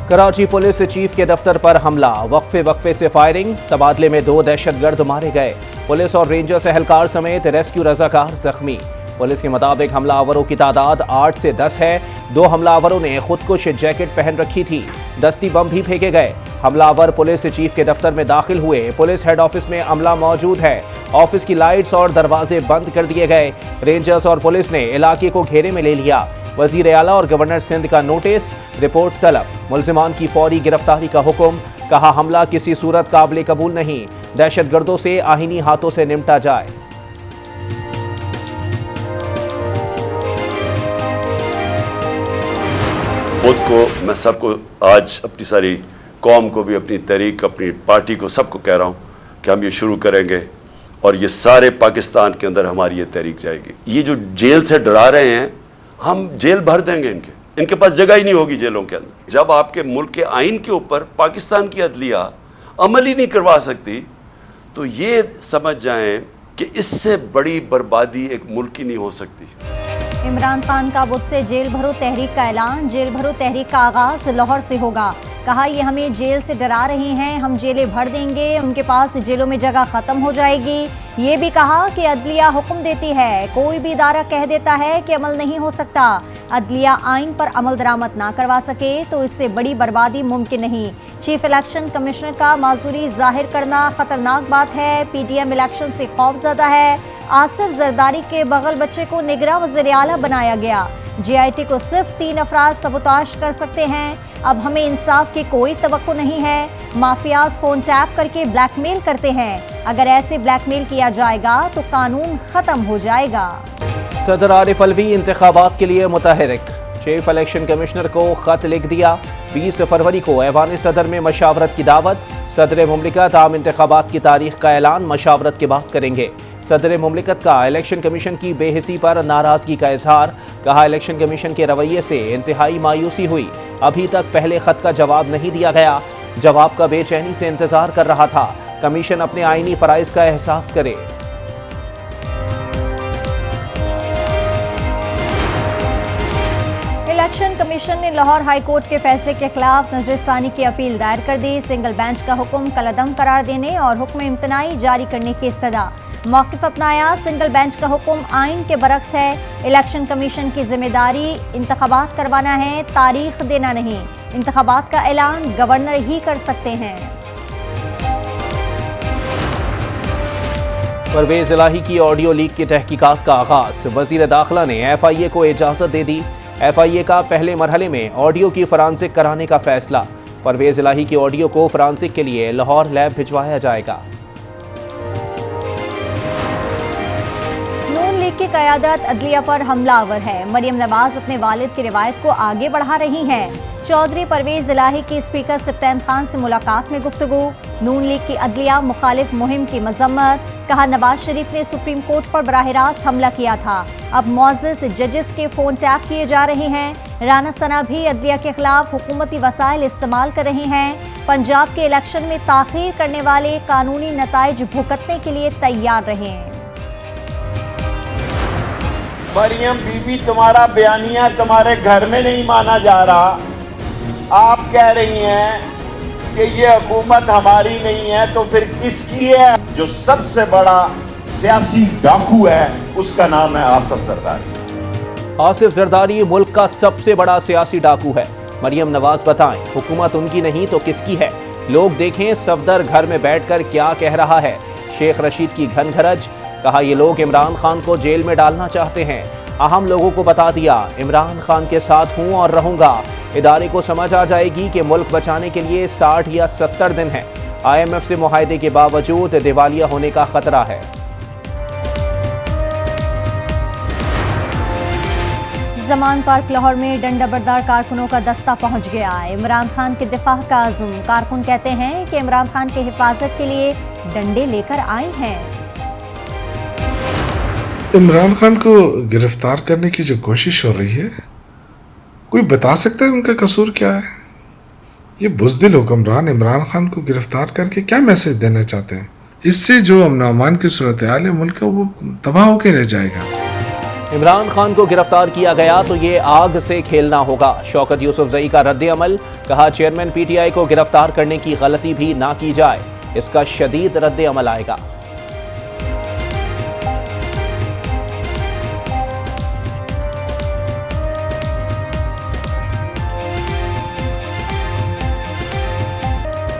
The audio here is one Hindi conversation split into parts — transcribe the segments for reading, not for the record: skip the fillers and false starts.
कराची पुलिस चीफ के दफ्तर पर हमला, वक्फे से फायरिंग, तबादले में 2 दहशतगर्द मारे गए। पुलिस और रेंजर्स एहलकार समेत रेस्क्यू रजाकार जख्मी। पुलिस के मुताबिक हमलावरों की तादाद 8 से 10 है। 2 हमलावरों ने खुदकुश जैकेट पहन रखी थी। दस्ती बम भी फेंके गए। हमलावर पुलिस चीफ के दफ्तर में दाखिल हुए। पुलिस हेड ऑफिस में अमला मौजूद है। ऑफिस की लाइट्स और दरवाजे बंद कर दिए गए। रेंजर्स और पुलिस ने इलाके को घेरे में ले लिया। वजीर आला और गवर्नर सिंध का नोटिस, रिपोर्ट तलब, मुल्जिमान की फौरी गिरफ्तारी का हुक्म। कहा हमला किसी सूरत काबिल कबूल नहीं, दहशतगर्दों से आहीनी हाथों से निपटा जाए। खुद को, मैं सबको, आज अपनी सारी कौम को भी, अपनी तहरीक, अपनी पार्टी को, सबको कह रहा हूं कि हम ये शुरू करेंगे और ये सारे पाकिस्तान के अंदर हमारी ये तहरीक जाएगी। ये जो जेल से डरा रहे हैं, हम जेल भर देंगे इनके पास जगह ही नहीं होगी जेलों के अंदर। जब आपके मुल्क के आइन के ऊपर पाकिस्तान की अदलिया अमल ही नहीं करवा सकती, तो ये समझ जाएं कि इससे बड़ी बर्बादी एक मुल्क की नहीं हो सकती। इमरान खान का बुध से जेल भरो तहरीक का ऐलान। जेल भरो तहरीक का आगाज लाहौर से होगा। कहा ये हमें जेल से डरा रही हैं, हम जेलें भर देंगे, उनके पास जेलों में जगह खत्म हो जाएगी। ये भी कहा कि अदलिया हुक्म देती है, कोई भी इदारा कह देता है कि अमल नहीं हो सकता, अदलिया आइन पर अमल दरामद ना करवा सके तो इससे बड़ी बर्बादी मुमकिन नहीं। चीफ इलेक्शन कमिश्नर का माजूरी जाहिर करना खतरनाक बात है। PDM इलेक्शन से खौफजदा है। आसिफ जरदारी के बगल बच्चे को निगरां वज़ीर आला बनाया गया। GIT को सिर्फ 3 अफराद सबूताश कर सकते हैं। अब हमें इंसाफ की कोई तवक्को नहीं है। माफियाज फोन टैप करके ब्लैकमेल करते हैं। अगर ऐसे ब्लैकमेल किया जाएगा तो कानून खत्म हो जाएगा। सदर आरिफ अलवी इंतखाबात के लिए मुतहरिक। चीफ इलेक्शन कमिश्नर को खत लिख दिया। 20 फरवरी को ऐवान सदर में मशावरत की दावत। सदर मुमलिकत आम इंतखाबात की तारीख का ऐलान मशावरत के बाद करेंगे। सदर मुमलिकत का इलेक्शन कमीशन की बेहिसी पर नाराजगी का इजहार। कहा इलेक्शन कमीशन के रवैये से इंतहाई मायूसी हुई। अभी तक पहले खत का जवाब नहीं दिया गया। जवाब का बेचैनी से इंतजार कर रहा था। कमीशन अपने आईनी फराइज का एहसास करे। इलेक्शन कमीशन ने लाहौर हाई कोर्ट के फैसले के खिलाफ नजरसानी की अपील दायर कर दी। सिंगल बेंच का हुक्म कलअदम करार देने और हुक्म इम्तनाई जारी करने की इस्तदा। मौक़िफ़ अपनाया। सिंगल बेंच का हुक्म आइन के बरक्स है। इलेक्शन कमीशन की जिम्मेदारी इंतखाबात करवाना है, तारीख देना नहीं। इंतखाबात का ऐलान गवर्नर ही कर सकते हैं। परवेज इलाही की ऑडियो लीक की तहकीकात का आगाज। वजीर दाखिला ने FIA को इजाजत दे दी। FIA का पहले मरहले में ऑडियो की फॉरेंसिक कराने का फैसला। परवेज इलाही की ऑडियो को फॉरेंसिक के लिए लाहौर लैब भिजवाया जाएगा। नून लीग की क़यादत अदलिया पर हमलावर है। मरियम नवाज अपने वालिद की रिवायत को आगे बढ़ा रही हैं। चौधरी परवेज इलाही की स्पीकर सप्तान खान से मुलाकात में गुफ्तगू। नून लीग की अदलिया मुखालिफ मुहिम की मजम्मत। कहा नवाज शरीफ ने सुप्रीम कोर्ट पर बराह रास्त हमला किया था, अब मुअज़्ज़ज़ जजेस के फोन टैप किए जा रहे हैं। राना सना भी अदलिया के खिलाफ हुकूमती वसाइल इस्तेमाल कर रहे हैं। पंजाब के इलेक्शन में ताख़ीर करने वाले कानूनी नताइज भुगतने के लिए तैयार रहें। मरियम बीबी, तुम्हारा बयानिया तुम्हारे घर में नहीं माना जा रहा। आप कह रही हैं कि ये हुकूमत हमारी नहीं है, तो फिर किसकी है? जो सबसे बड़ा सियासी डाकू है उसका नाम है आसिफ जरदारी। आसिफ जरदारी मुल्क का सबसे बड़ा सियासी डाकू है। मरियम नवाज बताएं, हुकूमत उनकी नहीं तो किसकी है? लोग देखें सफदर घर में बैठकर क्या कह रहा है। शेख रशीद की घनघरज। कहा ये लोग इमरान खान को जेल में डालना चाहते हैं। अहम लोगों को बता दिया, इमरान खान के साथ हूं और रहूंगा। इदारे को समझ आ जाएगी कि मुल्क बचाने के लिए 60 या 70 दिन हैं। IMF से मुआहदे के बावजूद दिवालिया होने का खतरा है। जमान पार्क लाहौर में डंडा बरदार कारकुनों का दस्ता पहुंच गया। इमरान खान के दिफा का आज़म। कारकुन कहते हैं कि इमरान खान की हिफाजत के लिए डंडे लेकर आए हैं। इमरान खान को गिरफ्तार करने की जो कोशिश हो रही है, कोई बता सकता है उनका कसूर क्या है? ये बुज़दिल हुक्मरान इमरान खान को गिरफ्तार करके क्या मैसेज देना चाहते हैं? इससे जो अमन अमान की सूरत हाल है मुल्क का, वो तबाह होकर रह जाएगा। इमरान खान को गिरफ्तार किया गया तो ये आग से खेलना होगा। शौकत यूसुफजई का रद्द अमल, कहा चेयरमैन पीटीआई को गिरफ्तार करने की गलती भी ना की जाए, इसका शदीद रद्द अमल आएगा।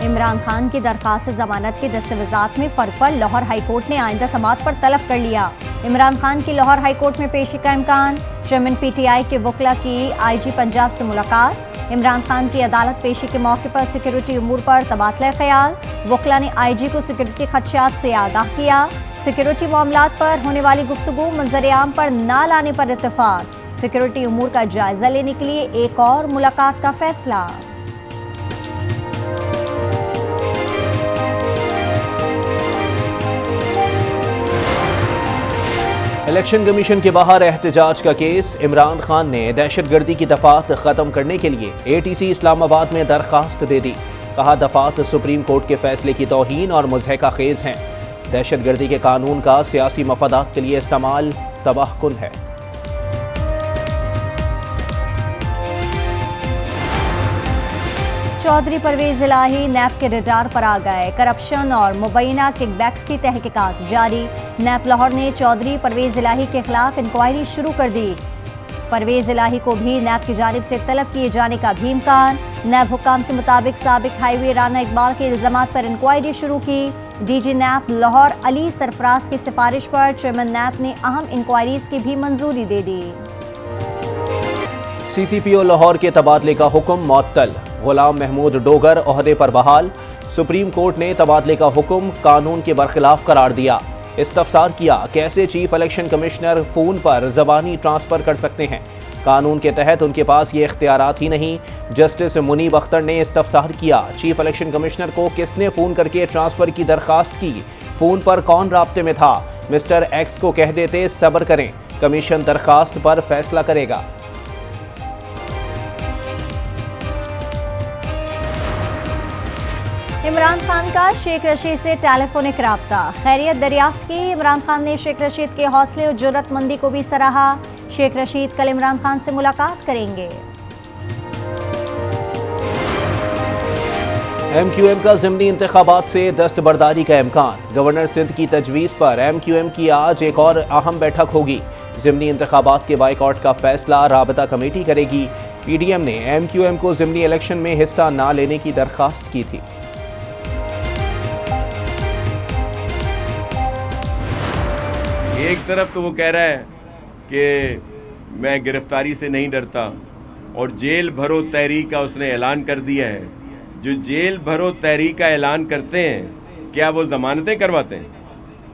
इमरान खान की दरखास्त जमानत के दस्तावेजात में फर्क पर लाहौर हाईकोर्ट ने आइंदा समाअत पर तलब कर लिया। इमरान खान की लाहौर हाईकोर्ट में पेशी का इम्कान, चेयरमैन पीटीआई के वकला की आईजी पंजाब से मुलाकात। इमरान खान की अदालत पेशी के मौके पर सिक्योरिटी उमूर पर तबादला ख्याल, वकला ने आईजी को सिक्योरिटी खदशात से आगाह किया। सिक्योरिटी मामलात पर होने वाली गुफ्तगू मंजर-ए-आम पर ना लाने पर इत्तेफाक। सिक्योरिटी उमूर का जायजा लेने के लिए एक और मुलाकात का फैसला। इलेक्शन कमीशन के बाहर एहतजाज का केस, इमरान खान ने दहशतगर्दी की दफात खत्म करने के लिए एटीसी इस्लामाबाद में दरखास्त दे दी। कहा दफात सुप्रीम कोर्ट के फैसले की तौहीन और मुज़हका खेज हैं। दहशतगर्दी के कानून का सियासी मफादात के लिए इस्तेमाल तबाहकुन है। चौधरी परवेज इलाही नैब के रडार पर आ गए। करप्शन और मुबैना किकबैक्स की तहकीकात जारी। नैब लाहौर ने चौधरी परवेज इलाही के खिलाफ इंक्वायरी शुरू कर दी। परवेज इलाही को भी नैब की जानिब से तलब किए जाने का भी इम्कान। नैब हुक्काम के मुताबिक साबिक हाईवे राना इकबाल के इल्जामात पर इंक्वायरी शुरू की। डीजी नैब लाहौर अली सरफराज की सिफारिश पर चेयरमैन नैब ने अहम इंक्वायरीज की भी मंजूरी दे दी। सीसीपीओ लाहौर के तबादले का हुक्म मुअत्तल, गुलाम महमूद डोगर ओहदे पर बहाल। सुप्रीम कोर्ट ने तबादले का हुक्म कानून के बरखिलाफ करार दिया। इस्तफसार किया कैसे चीफ इलेक्शन कमिश्नर फ़ोन पर ज़बानी ट्रांसफ़र कर सकते हैं, कानून के तहत उनके पास ये इख्तियारात ही नहीं। जस्टिस मुनीब अख्तर ने इस्तफसार किया चीफ इलेक्शन कमिश्नर को किसने फ़ोन करके ट्रांसफ़र की दरख्वास्त की, फ़ोन पर कौन राब्ते में था। मिस्टर एक्स को कह देते सब्र करें, कमीशन दरख्वास्त पर फैसला करेगा। इमरान खान का शेख रशीद से टेलीफोनिक राब्ता, खैरियत दरियाफ्त की। इमरान खान ने शेख रशीद के हौसले और जुर्रतमंदी को भी सराहा। शेख रशीद कल इमरान खान से मुलाकात करेंगे। MQM का ज़िमनी इंतखाबात से दस्तबरदारी का इम्कान। गवर्नर सिंध की तजवीज़ पर MQM की आज एक और अहम बैठक होगी। ज़िमनी इंतखाबात के बाइकआउट का फैसला राबता कमेटी करेगी। PDM ने MQM को ज़िमनी इलेक्शन में हिस्सा ना लेने की दरख्वास्त की थी। एक तरफ तो वो कह रहा है कि मैं गिरफ्तारी से नहीं डरता और जेल भरो तहरीक का उसने ऐलान कर दिया है। जो जेल भरो तहरीक का ऐलान करते हैं क्या वो जमानतें करवाते हैं?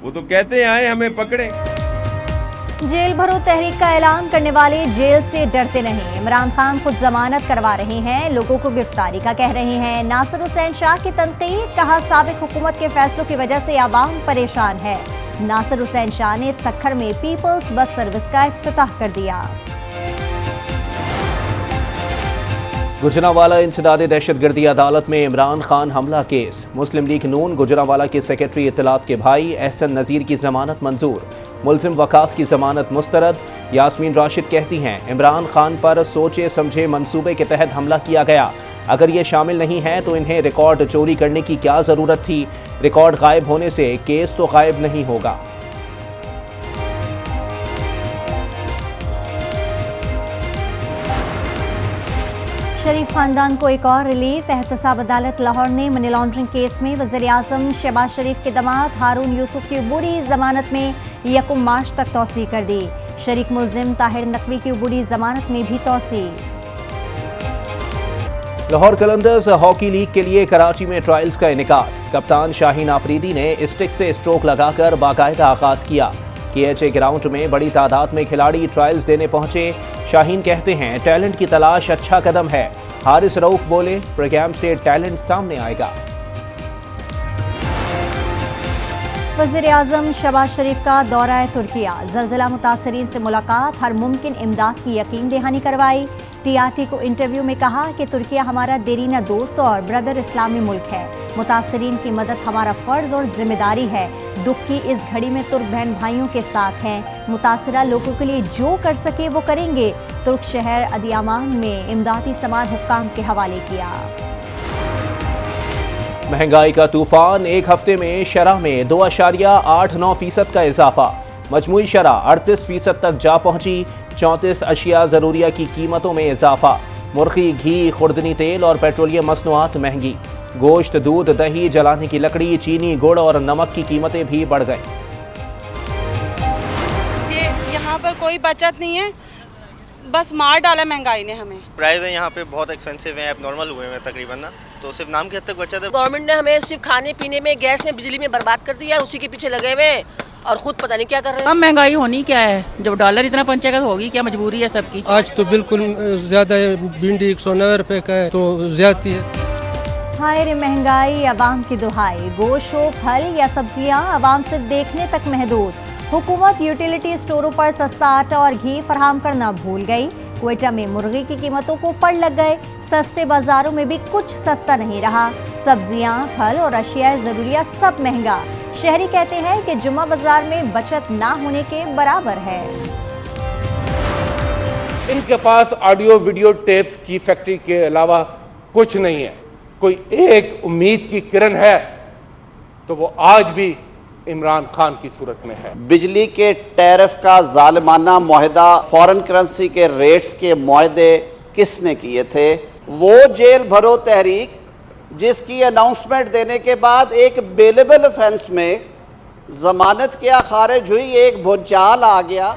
वो तो कहते हैं आए हमें पकड़े। जेल भरो तहरीक का ऐलान करने वाले जेल से डरते नहीं। इमरान खान खुद जमानत करवा रहे हैं, लोगों को गिरफ्तारी का कह रहे हैं। नासिर हुसैन शाह की तनकीद, कहा साबिक हुकूमत के फैसलों की वजह से आवाम परेशान है। नासिर हुसैन शाह ने सक्खर में पीपल्स बस सर्विस का इफ्तिताह कर दिया। गुजरांवाला इंसदाद दहशतगर्दी अदालत में इमरान खान हमला केस। मुस्लिम लीग नून गुजरांवाला के सेक्रेटरी इत्तलात के भाई एहसन नज़ीर की जमानत मंजूर। मुलजिम वकास की जमानत मुस्तरद। यास्मीन राशिद कहती हैं इमरान खान पर सोचे समझे मंसूबे के तहत हमला किया गया। अगर ये शामिल नहीं है तो इन्हें रिकॉर्ड चोरी करने की क्या ज़रूरत थी। रिकॉर्ड गायब होने से केस तो गायब नहीं होगा। शरीफ खानदान को एक और रिलीफ। एहतसाब अदालत लाहौर ने मनी लॉन्ड्रिंग केस में वज़ीर-ए-आज़म शहबाज शरीफ के दामाद हारून यूसुफ की अबूरी जमानत में 1 मार्च तक तौसीह कर दी। शरीक मुलजिम ताहिर नकवी की अबूरी जमानत में भी तौसीह। लाहौर कलंदर्स हॉकी लीग के लिए कराची में ट्रायल्स का इनेकाद। कप्तान शाहीन आफरीदी ने स्टिक से स्ट्रोक लगाकर बाकायदा आगाज किया। KHA ग्राउंड में बड़ी तादाद में खिलाड़ी ट्रायल्स देने पहुंचे। शाहीन कहते हैं टैलेंट की तलाश अच्छा कदम है। हारिस रऊफ बोले प्रोग्राम से टैलेंट सामने आएगा। वज़ीर-ए-आज़म शहबाज शरीफ का दौरा तुर्किया, ज़लज़ला मुतासरीन से मुलाकात, हर मुमकिन इमदाद की यकीन दहानी करवाई। टीआरटी को इंटरव्यू में कहा कि तुर्किया हमारा देरीना दोस्त और ब्रदर इस्लामी मुल्क है। मुतासरीन की मदद हमारा फर्ज और जिम्मेदारी है। दुख की इस घड़ी में तुर्क बहन भाइयों के साथ हैं। मुतासरा लोगों के लिए जो कर सके वो करेंगे। तुर्क शहर अदियामान में इमदादी सामान हुक्काम के हवाले किया। महंगाई का तूफान, एक हफ्ते में शरह में 2.89% का इजाफा। मजमूई शरह 38% तक जा पहुंची। 34 अशिया ज़रूरिया की कीमतों में इजाफा। मुर्गी, घी, खुर्दनी तेल और पेट्रोलियम मसनूआत महंगी। गोश्त, दूध, दही, जलाने की लकड़ी, चीनी, गुड़ और नमक की कीमतें भी बढ़ गई। यहाँ पर कोई बचत नहीं है, बस मार डाला महंगाई ने हमें। प्राइस है यहाँ पे बहुत एक्सपेंसिव है, अब नॉर्मल हुए हैं तकरीबन ना, तो सिर्फ नाम की हद तक बचत है। गवर्नमेंट ने हमें सिर्फ खाने पीने में, गैस में, बिजली में बर्बाद कर दिया है, उसी के पीछे लगे हुए और खुद पता नहीं क्या कर रहे हैं। अब महंगाई होनी क्या है, जब डॉलर इतना पंचेगा तो होगी क्या, मजबूरी है सबकी। आज तो बिल्कुल ज्यादा है, भिंडी 190 रुपए का है तो ज्यादा है। हाय रे महंगाई, अवाम की दुहाई। गोश्त हो, फल या सब्जियां, अवाम सिर्फ देखने तक महदूद। हुकूमत यूटिलिटी स्टोरों पर सस्ता आटा और घी फराहम करना भूल गई। क्वेटा में मुर्गी की कीमतों को पड़ लग गए। सस्ते बाजारों में भी कुछ सस्ता नहीं रहा। सब्जियां, फल और अशिया ज़रूरिया सब महंगा। शहरी कहते हैं कि जुम्मा बाजार में बचत ना होने के बराबर है। इनके पास ऑडियो वीडियो टेप्स की फैक्ट्री के अलावा कुछ नहीं है। कोई एक उम्मीद की किरण है तो वो आज भी इमरान खान की सूरत में है। बिजली के टैरिफ का जालिमाना मुआहदा, फॉरेन करेंसी के रेट्स के मुआहदे किसने किए थे? वो जेल भरो तहरीक जिसकी अनाउंसमेंट देने के बाद एक बेलेबल ऑफेंस में जमानत क्या खारिज हुई, एक भूचाल आ गया।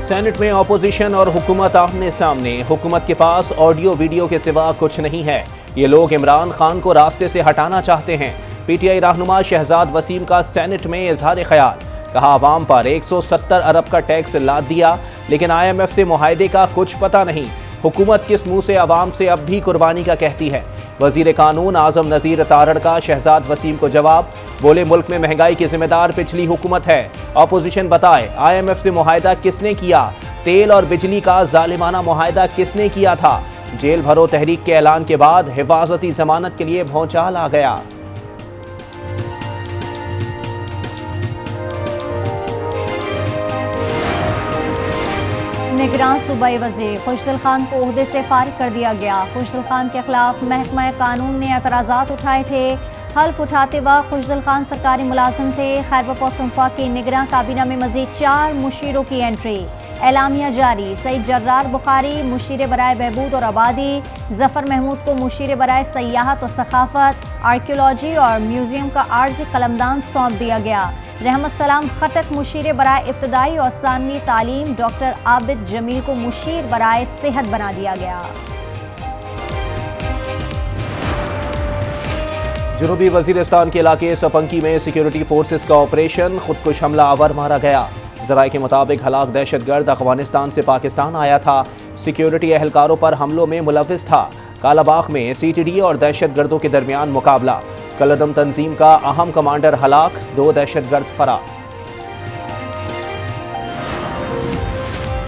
सेनेट में अपोजिशन और हुकूमत आमने सामने। हुकूमत के पास ऑडियो वीडियो के सिवा कुछ नहीं है। ये लोग इमरान खान को रास्ते से हटाना चाहते हैं। पीटीआई रहनुमा शहजाद वसीम का सेनेट में इजहार ख्याल। कहा, आवाम पर 170 अरब का टैक्स लाद दिया, लेकिन IMF से मुआहदे का कुछ पता नहीं। हुकूमत किस मुंह से आवाम से अब भी कुर्बानी का कहती है? वजीर कानून आजम नज़ीर तारड़ का शहजाद वसीम को जवाब। बोले, मुल्क में महंगाई की जिम्मेदार पिछली हुकूमत है। अपोजिशन बताए, IMF से मुआहदा किसने किया? तेल और बिजली का जालिमाना मुआहदा किसने किया था? जेल भरो तहरीक के ऐलान के बाद हिफाजती जमानत के लिए भौचाल आ गया। निगरान सूबाई वज़ीर खुशदिल खान को ओहदे से फारिग कर दिया गया। खुशदिल खान के खिलाफ महकमा कानून ने एतराज़ात उठाए थे। हल्फ उठाते वक्त खुशदिल खान सरकारी मुलाजिम थे। खैबर पख्तूनख्वा की निगरान काबीना में मज़ीद 4 मुशीरों की एंट्री। एलामिया जारी। सईद जर्रार बुखारी मुशीर बराए बहबूद और आबादी। जफ़र महमूद को मुशीर बराए सयाहत और सखाफत, आर्कियोलॉजी और म्यूज़ियम का आर्जी कलमदान सौंप दिया गया। रहमत सलाम खटक मुशीर बराए इब्तदाई और सानवी तालीम। डॉक्टर आबिद जमील को मुशीर बराए सेहत बना दिया गया। जनूबी वजीरिस्तान के इलाके सपंकी में सिक्योरिटी फोर्सेस का ऑपरेशन। खुदकुश हमला आवर मारा गया। ज़राए के मुताबिक हलाक दहशतगर्द अफगानिस्तान से पाकिस्तान आया था। सिक्योरिटी एहलकारों पर हमलों में मुलविस था। कालाबाग में CTD और दहशतगर्दों के दरमियान मुकाबला। कलदम तंजीम का अहम कमांडर हलाक, 2 दहशतगर्द फरार।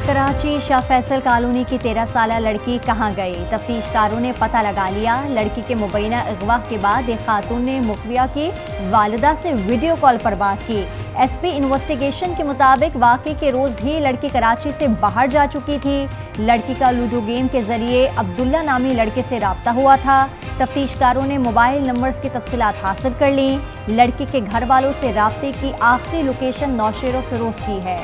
कराची शाह फैसल कॉलोनी की 13 साला लड़की कहां गई? तफ्तीशकारों ने पता लगा लिया। लड़की के मुबैना अगवा के बाद एक खातून ने मुखबिया की वालिदा से वीडियो कॉल पर बात की। SP इन्वेस्टिगेशन के मुताबिक वाक़े के रोज़ ही लड़की कराची से बाहर जा चुकी थी। लड़की का लूडो गेम के जरिए अब्दुल्ला नामी लड़के से राब्ता हुआ था। तफ्तीशकारों ने मोबाइल नंबर्स की तफसीलात हासिल कर ली। लड़की के घर वालों से राब्ते की आखिरी लोकेशन नौशेरो फिरोज की है।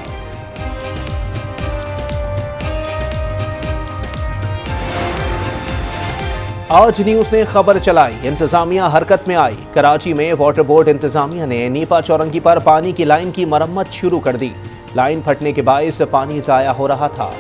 आज न्यूज़ ने खबर चलाई, इंतजामिया हरकत में आई। कराची में वाटर बोर्ड इंतजामिया ने नीपा चौरंगी पर पानी की लाइन की मरम्मत शुरू कर दी। लाइन फटने के बायस पानी जाया हो रहा था।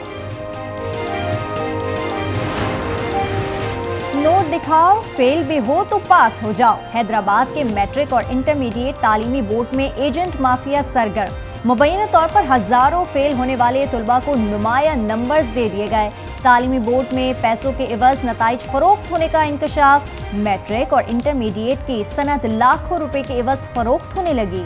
नोट दिखाओ, फेल भी हो तो पास हो जाओ। हैदराबाद के मैट्रिक और इंटरमीडिएट तालीमी बोर्ड में एजेंट माफिया सरगर्म। मुबैना तौर पर हजारों फेल होने वाले तुलबा को नुमाया नंबर्स दे दिए गए। तालीमी बोर्ड में पैसों के इवज नताइज फरोख्त होने का इंकशाफ। मैट्रिक और इंटरमीडिएट की सनद लाखों रुपए के इवज फरोख्त होने लगी।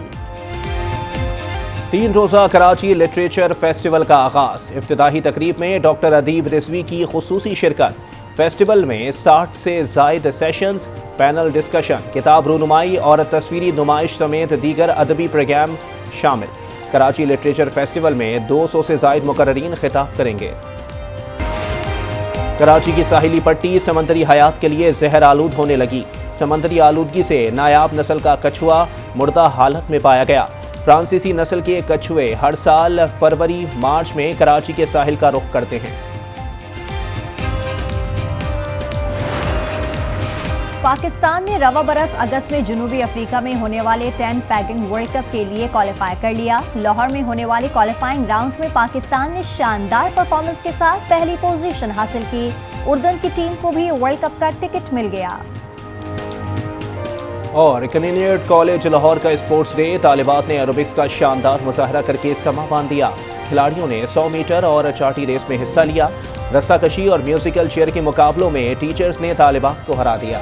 3 रोज़ा कराची लिटरेचर फेस्टिवल का आगाज। इफ्तिताही तकरीब में डॉक्टर अदीब रिजवी की खुसूसी शिरकत। फेस्टिवल में 60 से जायद सेशंस, पैनल डिस्कशन, किताब रूनुमाई और तस्वीरी नुमाइश समेत दीगर अदबी प्रोग्राम शामिल। कराची लिटरेचर फेस्टिवल में 200 से जायद मुकर्रीन खिताब करेंगे। कराची की साहिली पट्टी समंदरी हयात के लिए जहर आलूद होने लगी। समंदरी आलूदगी से नायाब नस्ल का कछुआ मुर्दा हालत में पाया गया। फ्रांसीसी नस्ल के कछुए हर साल फरवरी मार्च में कराची के साहिल का रुख करते हैं। पाकिस्तान ने रवा बरस अगस्त में जनूबी अफ्रीका में होने वाले 10 पैगिंग वर्ल्ड कप के लिए क्वालिफाई कर लिया। लाहौर में होने वाले क्वालिफाइंग राउंड में पाकिस्तान ने शानदार परफॉर्मेंस के साथ पहली पोजीशन हासिल की। उर्दन की टीम को भी वर्ल्ड कप का टिकट मिल गया। और कैनियट कॉलेज लाहौर का स्पोर्ट्स डे। तालिबात ने एरोबिक्स का शानदार मुजाहरा करके समा बांध दिया। खिलाड़ियों ने 100 मीटर और चाटी रेस में हिस्सा लिया। रस्सा कशी और म्यूजिकल चेयर के मुकाबलों में टीचर्स ने तालिबात को हरा दिया।